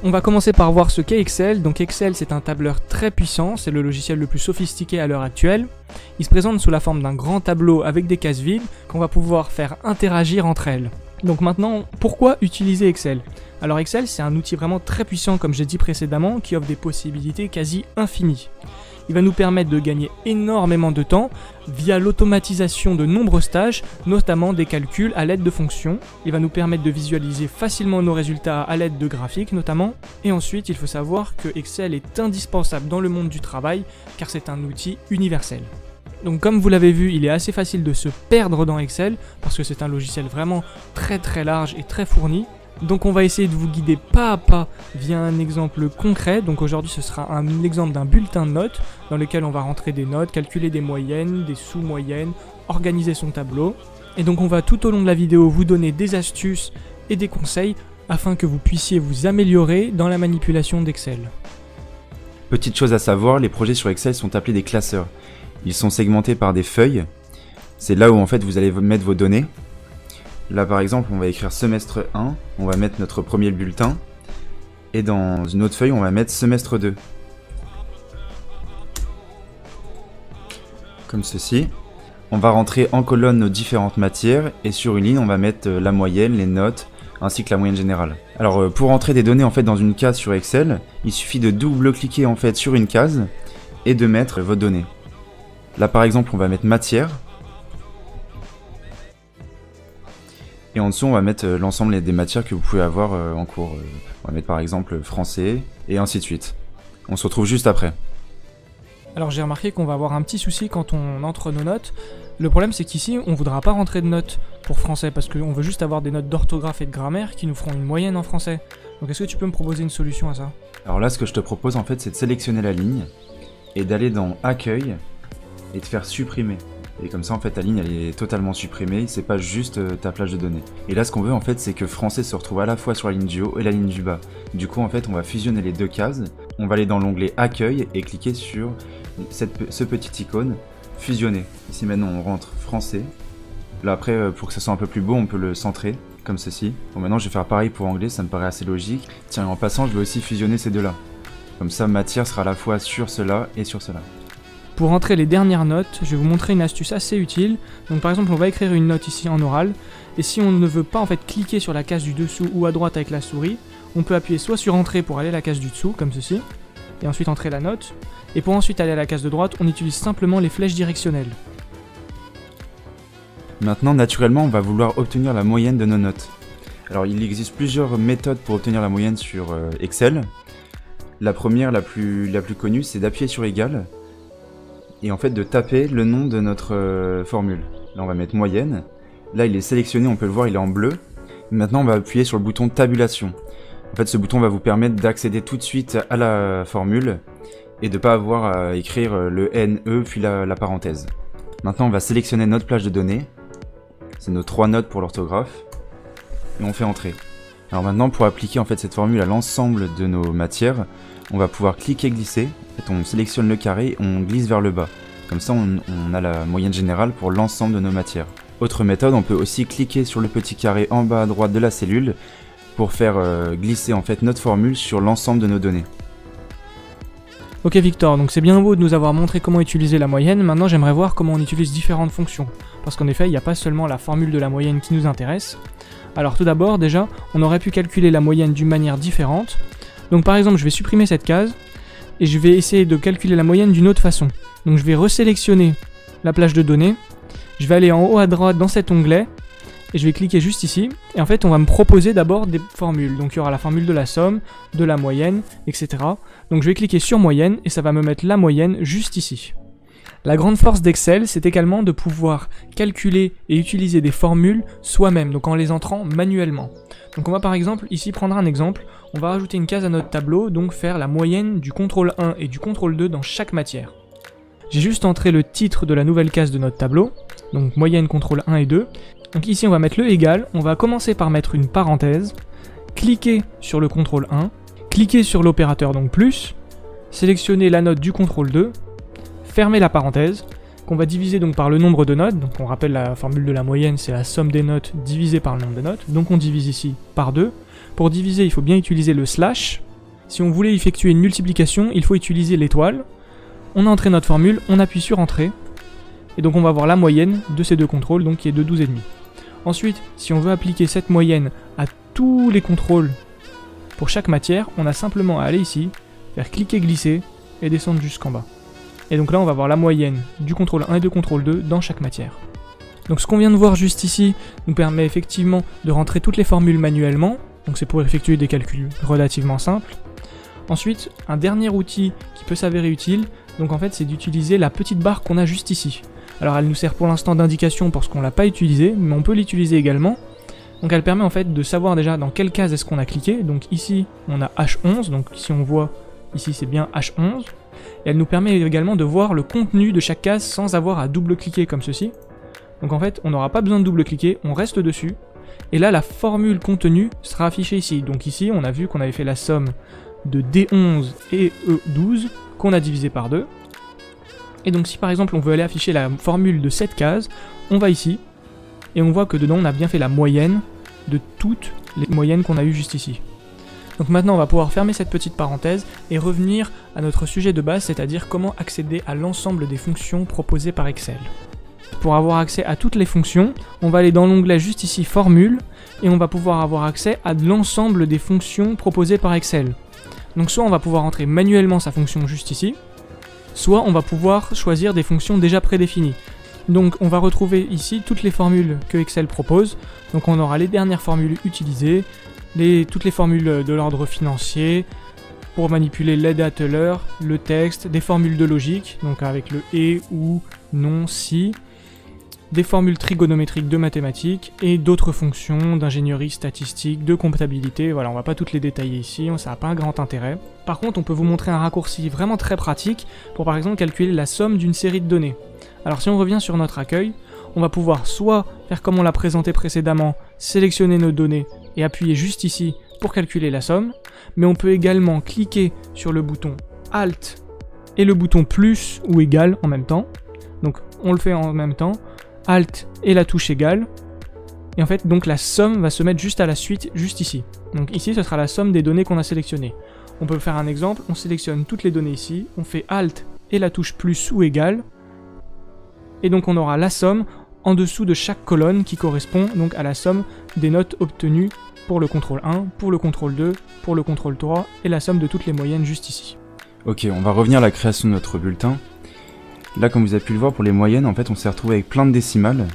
On va commencer par voir ce qu'est Excel. Donc Excel, c'est un tableur très puissant, c'est le logiciel le plus sophistiqué à l'heure actuelle. Il se présente sous la forme d'un grand tableau avec des cases vides qu'on va pouvoir faire interagir entre elles. Donc maintenant, pourquoi utiliser Excel? Alors Excel, c'est un outil vraiment très puissant, comme j'ai dit précédemment, qui offre des possibilités quasi infinies. Il va nous permettre de gagner énormément de temps via l'automatisation de nombreuses tâches, notamment des calculs à l'aide de fonctions. Il va nous permettre de visualiser facilement nos résultats à l'aide de graphiques notamment. Et ensuite, il faut savoir que Excel est indispensable dans le monde du travail car c'est un outil universel. Donc comme vous l'avez vu, il est assez facile de se perdre dans Excel parce que c'est un logiciel vraiment très large et très fourni. Donc on va essayer de vous guider pas à pas via un exemple concret. Donc aujourd'hui ce sera un exemple d'un bulletin de notes dans lequel on va rentrer des notes, calculer des moyennes, des sous-moyennes, organiser son tableau. Et donc on va tout au long de la vidéo vous donner des astuces et des conseils afin que vous puissiez vous améliorer dans la manipulation d'Excel. Petite chose à savoir, les projets sur Excel sont appelés des classeurs. Ils sont segmentés par des feuilles. C'est là où en fait vous allez mettre vos données. Là par exemple on va écrire semestre 1, on va mettre notre premier bulletin, et dans une autre feuille on va mettre semestre 2. Comme ceci. On va rentrer en colonne nos différentes matières, et sur une ligne on va mettre la moyenne, les notes, ainsi que la moyenne générale. Alors pour entrer des données en fait dans une case sur Excel, il suffit de double-cliquer en fait sur une case, et de mettre vos données. Là par exemple on va mettre matière. Et en dessous, on va mettre l'ensemble des matières que vous pouvez avoir en cours. On va mettre par exemple français, et ainsi de suite. On se retrouve juste après. Alors j'ai remarqué qu'on va avoir un petit souci quand on entre nos notes. Le problème c'est qu'ici, on ne voudra pas rentrer de notes pour français, parce qu'on veut juste avoir des notes d'orthographe et de grammaire qui nous feront une moyenne en français. Donc est-ce que tu peux me proposer une solution à ça? Alors là, ce que je te propose en fait, c'est de sélectionner la ligne, et d'aller dans Accueil, et de faire supprimer. Et comme ça en fait ta ligne elle est totalement supprimée, c'est pas juste ta plage de données. Et là ce qu'on veut en fait c'est que français se retrouve à la fois sur la ligne du haut et la ligne du bas. Du coup en fait on va fusionner les deux cases, on va aller dans l'onglet accueil et cliquer sur ce petit icône fusionner. Ici maintenant on rentre français. Là après pour que ça soit un peu plus beau on peut le centrer comme ceci. Bon maintenant je vais faire pareil pour anglais, ça me paraît assez logique. Tiens en passant je vais aussi fusionner ces deux là. Comme ça matière sera à la fois sur cela et sur cela. Pour entrer les dernières notes, je vais vous montrer une astuce assez utile. Donc par exemple, on va écrire une note ici en oral, et si on ne veut pas en fait cliquer sur la case du dessous ou à droite avec la souris, on peut appuyer soit sur Entrée pour aller à la case du dessous, comme ceci, et ensuite entrer la note, et pour ensuite aller à la case de droite, on utilise simplement les flèches directionnelles. Maintenant, naturellement, on va vouloir obtenir la moyenne de nos notes. Alors il existe plusieurs méthodes pour obtenir la moyenne sur Excel. La première, la plus connue, c'est d'appuyer sur égal, et en fait de taper le nom de notre formule. Là on va mettre moyenne, là il est sélectionné, on peut le voir, il est en bleu. Maintenant on va appuyer sur le bouton tabulation. En fait ce bouton va vous permettre d'accéder tout de suite à la formule et de ne pas avoir à écrire le NE puis la parenthèse. Maintenant on va sélectionner notre plage de données, c'est nos 3 notes pour l'orthographe, et on fait entrer. Alors maintenant pour appliquer en fait cette formule à l'ensemble de nos matières, on va pouvoir cliquer glisser. En fait, on sélectionne le carré, on glisse vers le bas. Comme ça, on a la moyenne générale pour l'ensemble de nos matières. Autre méthode, on peut aussi cliquer sur le petit carré en bas à droite de la cellule pour faire glisser en fait notre formule sur l'ensemble de nos données. Ok Victor, donc c'est bien beau de nous avoir montré comment utiliser la moyenne, maintenant j'aimerais voir comment on utilise différentes fonctions. Parce qu'en effet, il n'y a pas seulement la formule de la moyenne qui nous intéresse. Alors tout d'abord, déjà, on aurait pu calculer la moyenne d'une manière différente. Donc par exemple, je vais supprimer cette case, et je vais essayer de calculer la moyenne d'une autre façon. Donc je vais resélectionner la plage de données, je vais aller en haut à droite dans cet onglet, et je vais cliquer juste ici, et en fait on va me proposer d'abord des formules. Donc il y aura la formule de la somme, de la moyenne, etc. Donc je vais cliquer sur moyenne, et ça va me mettre la moyenne juste ici. La grande force d'Excel, c'est également de pouvoir calculer et utiliser des formules soi-même, donc en les entrant manuellement. Donc on va par exemple ici prendre un exemple, on va rajouter une case à notre tableau, donc faire la moyenne du contrôle 1 et du contrôle 2 dans chaque matière. J'ai juste entré le titre de la nouvelle case de notre tableau, donc moyenne, contrôle 1 et 2. Donc ici on va mettre le égal, on va commencer par mettre une parenthèse, cliquer sur le contrôle 1, cliquer sur l'opérateur donc plus, sélectionner la note du contrôle 2, fermer la parenthèse, qu'on va diviser donc par le nombre de notes. Donc on rappelle la formule de la moyenne, c'est la somme des notes divisée par le nombre de notes. Donc on divise ici par 2. Pour diviser, il faut bien utiliser le slash. si on voulait effectuer une multiplication, il faut utiliser l'étoile. On a entré notre formule, on appuie sur Entrée, et donc on va avoir la moyenne de ces deux contrôles, donc qui est de 12,5. Ensuite, si on veut appliquer cette moyenne à tous les contrôles pour chaque matière, on a simplement à aller ici, faire cliquer-glisser et descendre jusqu'en bas. Et donc là, on va avoir la moyenne du contrôle 1 et du contrôle 2 dans chaque matière. Donc ce qu'on vient de voir juste ici nous permet effectivement de rentrer toutes les formules manuellement, donc c'est pour effectuer des calculs relativement simples. Ensuite, un dernier outil qui peut s'avérer utile, donc en fait c'est d'utiliser la petite barre qu'on a juste ici. Alors elle nous sert pour l'instant d'indication parce qu'on ne l'a pas utilisée, mais on peut l'utiliser également. Donc elle permet en fait de savoir déjà dans quelle case est-ce qu'on a cliqué. Donc ici on a H11, donc si on voit ici c'est bien H11. Et elle nous permet également de voir le contenu de chaque case sans avoir à double-cliquer comme ceci. Donc en fait on n'aura pas besoin de double-cliquer, on reste dessus. Et là la formule contenue sera affichée ici. Donc ici on a vu qu'on avait fait la somme de D11 et E12 qu'on a divisé par 2. Et donc si par exemple on veut aller afficher la formule de cette case, on va ici, et on voit que dedans on a bien fait la moyenne de toutes les moyennes qu'on a eues juste ici. Donc maintenant on va pouvoir fermer cette petite parenthèse et revenir à notre sujet de base, c'est-à-dire comment accéder à l'ensemble des fonctions proposées par Excel. Pour avoir accès à toutes les fonctions, on va aller dans l'onglet juste ici Formule, et on va pouvoir avoir accès à l'ensemble des fonctions proposées par Excel. Donc soit on va pouvoir entrer manuellement sa fonction juste ici, soit on va pouvoir choisir des fonctions déjà prédéfinies. Donc on va retrouver ici toutes les formules que Excel propose. Donc on aura les dernières formules utilisées, toutes les formules de l'ordre financier, pour manipuler les dates, l'heure, le texte, des formules de logique, donc avec le et, ou, non, si, des formules trigonométriques de mathématiques et d'autres fonctions d'ingénierie statistique, de comptabilité. Voilà, on va pas toutes les détailler ici, ça n'a pas un grand intérêt. Par contre, on peut vous montrer un raccourci vraiment très pratique pour par exemple calculer la somme d'une série de données. Alors si on revient sur notre accueil, on va pouvoir soit faire comme on l'a présenté précédemment, sélectionner nos données et appuyer juste ici pour calculer la somme, mais on peut également cliquer sur le bouton Alt et le bouton plus ou égal en même temps. Donc on le fait en même temps, Alt et la touche égale, et en fait donc la somme va se mettre juste à la suite, juste ici. Donc ici ce sera la somme des données qu'on a sélectionnées. On peut faire un exemple, on sélectionne toutes les données ici, on fait Alt et la touche plus ou égal, et donc on aura la somme en dessous de chaque colonne qui correspond donc à la somme des notes obtenues pour le contrôle 1, pour le contrôle 2, pour le contrôle 3, et la somme de toutes les moyennes juste ici. Ok, on va revenir à la création de notre bulletin. Là, comme vous avez pu le voir, pour les moyennes, en fait, on s'est retrouvé avec plein de décimales,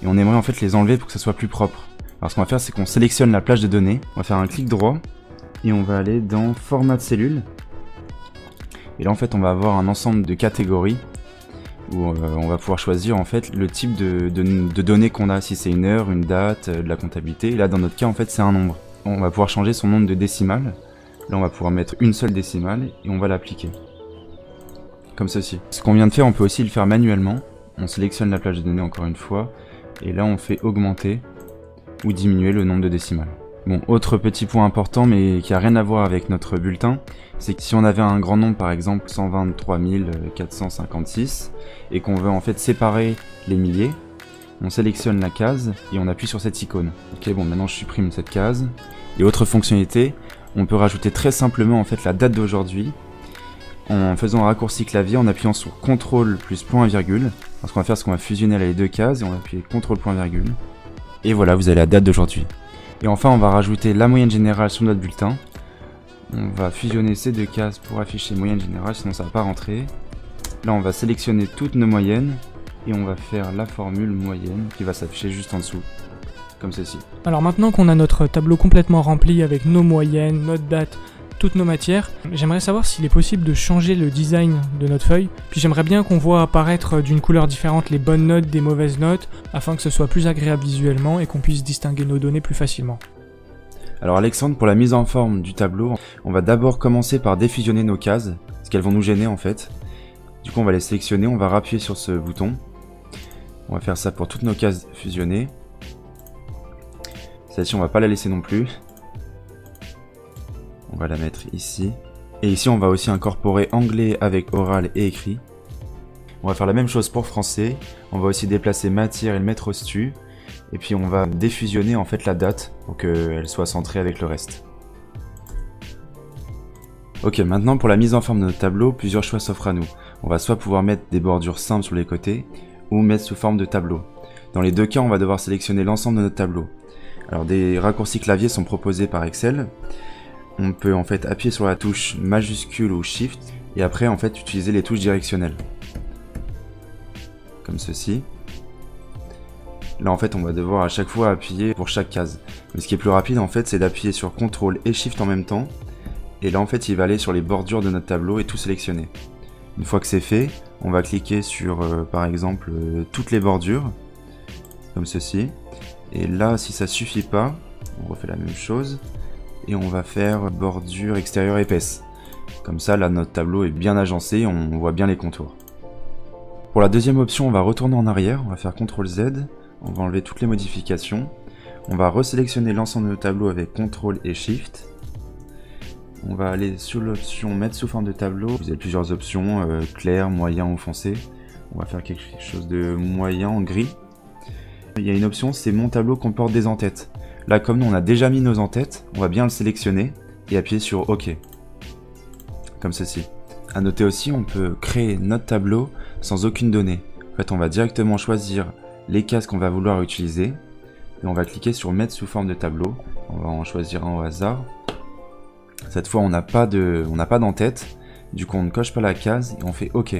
et on aimerait en fait les enlever pour que ça soit plus propre. Alors ce qu'on va faire, c'est qu'on sélectionne la plage de données, on va faire un clic droit, et on va aller dans Format de cellule. Et là, en fait, on va avoir un ensemble de catégories, où on va pouvoir choisir en fait le type de données qu'on a, si c'est une heure, une date, de la comptabilité. Et là, dans notre cas, en fait, c'est un nombre. On va pouvoir changer son nombre de décimales. Là, on va pouvoir mettre une seule décimale, et on va l'appliquer. Comme ceci. Ce qu'on vient de faire, on peut aussi le faire manuellement. On sélectionne la plage de données encore une fois, et là on fait augmenter ou diminuer le nombre de décimales. Bon, autre petit point important mais qui a rien à voir avec notre bulletin, c'est que si on avait un grand nombre, par exemple 123 456, et qu'on veut en fait séparer les milliers, on sélectionne la case et on appuie sur cette icône. Ok, bon, maintenant je supprime cette case. Et autre fonctionnalité, on peut rajouter très simplement en fait la date d'aujourd'hui, en faisant un raccourci clavier, en appuyant sur CTRL plus point virgule. Alors ce qu'on va faire, c'est qu'on va fusionner les deux cases et on va appuyer CTRL point virgule. Et voilà, vous avez la date d'aujourd'hui. Et enfin, on va rajouter la moyenne générale sur notre bulletin. On va fusionner ces deux cases pour afficher moyenne générale, sinon ça va pas rentrer. Là, on va sélectionner toutes nos moyennes et on va faire la formule moyenne qui va s'afficher juste en dessous, comme ceci. Alors maintenant qu'on a notre tableau complètement rempli avec nos moyennes, notre date, toutes nos matières, j'aimerais savoir s'il est possible de changer le design de notre feuille, puis j'aimerais bien qu'on voit apparaître d'une couleur différente les bonnes notes des mauvaises notes, afin que ce soit plus agréable visuellement et qu'on puisse distinguer nos données plus facilement. Alors Alexandre, pour la mise en forme du tableau, on va d'abord commencer par défusionner nos cases, parce qu'elles vont nous gêner en fait. Du coup on va les sélectionner, on va appuyer sur ce bouton. On va faire ça pour toutes nos cases fusionnées. Celle-ci on va pas la laisser non plus. On va la mettre ici. Et ici, on va aussi incorporer anglais avec oral et écrit. On va faire la même chose pour français. On va aussi déplacer matière et le mettre au-dessus. Et puis, on va défusionner en fait la date pour qu'elle soit centrée avec le reste. Ok, maintenant pour la mise en forme de notre tableau, plusieurs choix s'offrent à nous. On va soit pouvoir mettre des bordures simples sur les côtés, ou mettre sous forme de tableau. Dans les deux cas, on va devoir sélectionner l'ensemble de notre tableau. Alors des raccourcis clavier sont proposés par Excel. On peut en fait appuyer sur la touche majuscule ou Shift, et après en fait utiliser les touches directionnelles. Comme ceci. Là en fait on va devoir à chaque fois appuyer pour chaque case. Mais ce qui est plus rapide en fait c'est d'appuyer sur CTRL et SHIFT en même temps. Et là en fait il va aller sur les bordures de notre tableau et tout sélectionner. Une fois que c'est fait, on va cliquer sur par exemple toutes les bordures. Comme ceci. Et là si ça suffit pas, on refait la même chose. Et on va faire bordure extérieure épaisse. Comme ça là notre tableau est bien agencé, on voit bien les contours. Pour la deuxième option on va retourner en arrière, on va faire CTRL Z. On va enlever toutes les modifications. On va resélectionner l'ensemble de notre tableau avec CTRL et SHIFT. On va aller sur l'option mettre sous forme de tableau. Vous avez plusieurs options, clair, moyen ou foncé. On va faire quelque chose de moyen en gris. Il y a une option, c'est mon tableau comporte des en-têtes. Là, comme nous on a déjà mis nos en-têtes, on va bien le sélectionner et appuyer sur OK. Comme ceci. À noter aussi, on peut créer notre tableau sans aucune donnée. En fait, on va directement choisir les cases qu'on va vouloir utiliser et on va cliquer sur mettre sous forme de tableau. On va en choisir un au hasard. Cette fois on n'a pas d'en-tête, du coup on ne coche pas la case et on fait OK.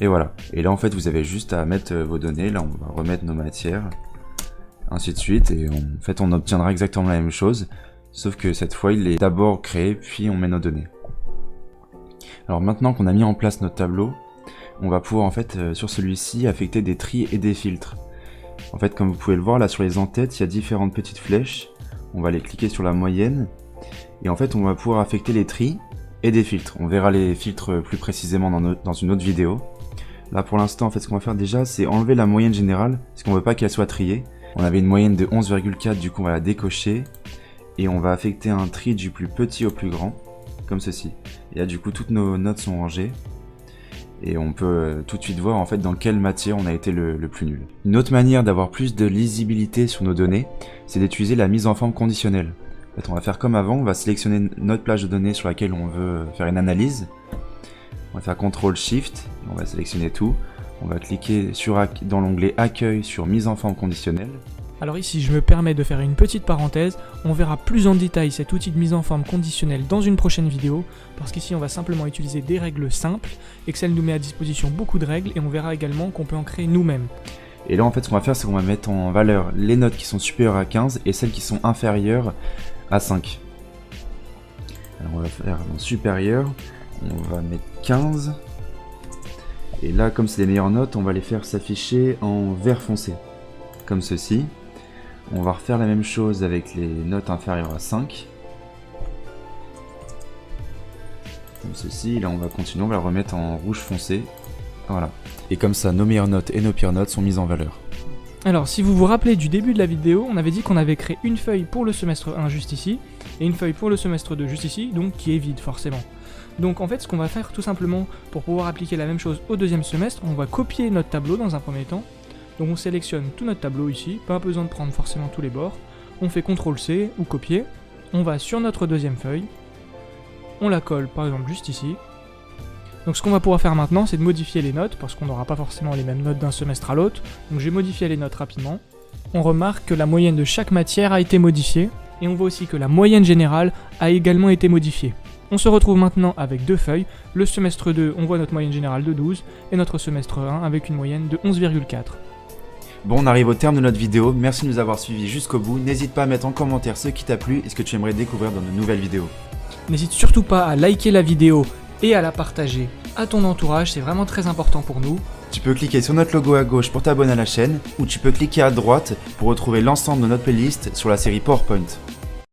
Et voilà, et là en fait vous avez juste à mettre vos données. Là on va remettre nos matières, ainsi de suite, et en fait on obtiendra exactement la même chose, sauf que cette fois il est d'abord créé puis on met nos données. Alors maintenant qu'on a mis en place notre tableau, on va pouvoir en fait sur celui-ci affecter des tris et des filtres. En fait comme vous pouvez le voir là sur les en-têtes, il y a différentes petites flèches. On va aller cliquer sur la moyenne et en fait on va pouvoir affecter les tris et des filtres. On verra les filtres plus précisément dans une autre vidéo. Là pour l'instant en fait ce qu'on va faire déjà c'est enlever la moyenne générale parce qu'on veut pas qu'elle soit triée. On avait une moyenne de 11,4, du coup on va la décocher et on va affecter un tri du plus petit au plus grand comme ceci. Et là du coup toutes nos notes sont rangées. Et on peut tout de suite voir en fait dans quelle matière on a été le plus nul. Une autre manière d'avoir plus de lisibilité sur nos données, c'est d'utiliser la mise en forme conditionnelle. En fait, on va faire comme avant, on va sélectionner notre plage de données sur laquelle on veut faire une analyse. On va faire CTRL SHIFT, on va sélectionner tout. On va cliquer dans l'onglet Accueil sur mise en forme conditionnelle. Alors ici, je me permets de faire une petite parenthèse, on verra plus en détail cet outil de mise en forme conditionnelle dans une prochaine vidéo, parce qu'ici on va simplement utiliser des règles simples, Excel nous met à disposition beaucoup de règles et on verra également qu'on peut en créer nous-mêmes. Et là en fait ce qu'on va faire c'est qu'on va mettre en valeur les notes qui sont supérieures à 15 et celles qui sont inférieures à 5. Alors on va faire en supérieur, on va mettre 15, et là comme c'est les meilleures notes, on va les faire s'afficher en vert foncé, comme ceci. On va refaire la même chose avec les notes inférieures à 5. Comme ceci, là on va continuer, on va le remettre en rouge foncé. Voilà. Et comme ça, nos meilleures notes et nos pires notes sont mises en valeur. Alors, si vous vous rappelez du début de la vidéo, on avait dit qu'on avait créé une feuille pour le semestre 1 juste ici, et une feuille pour le semestre 2 juste ici, donc qui est vide forcément. Donc en fait, ce qu'on va faire tout simplement, pour pouvoir appliquer la même chose au deuxième semestre, on va copier notre tableau dans un premier temps. Donc on sélectionne tout notre tableau ici, pas besoin de prendre forcément tous les bords. On fait CTRL-C ou copier, on va sur notre deuxième feuille, on la colle par exemple juste ici. Donc ce qu'on va pouvoir faire maintenant, c'est de modifier les notes, parce qu'on n'aura pas forcément les mêmes notes d'un semestre à l'autre. Donc je vais modifier les notes rapidement. On remarque que la moyenne de chaque matière a été modifiée, et on voit aussi que la moyenne générale a également été modifiée. On se retrouve maintenant avec deux feuilles. Le semestre 2, on voit notre moyenne générale de 12, et notre semestre 1 avec une moyenne de 11,4. Bon, on arrive au terme de notre vidéo, merci de nous avoir suivis jusqu'au bout. N'hésite pas à mettre en commentaire ce qui t'a plu et ce que tu aimerais découvrir dans de nouvelles vidéos. N'hésite surtout pas à liker la vidéo et à la partager à ton entourage, c'est vraiment très important pour nous. Tu peux cliquer sur notre logo à gauche pour t'abonner à la chaîne, ou tu peux cliquer à droite pour retrouver l'ensemble de notre playlist sur la série PowerPoint.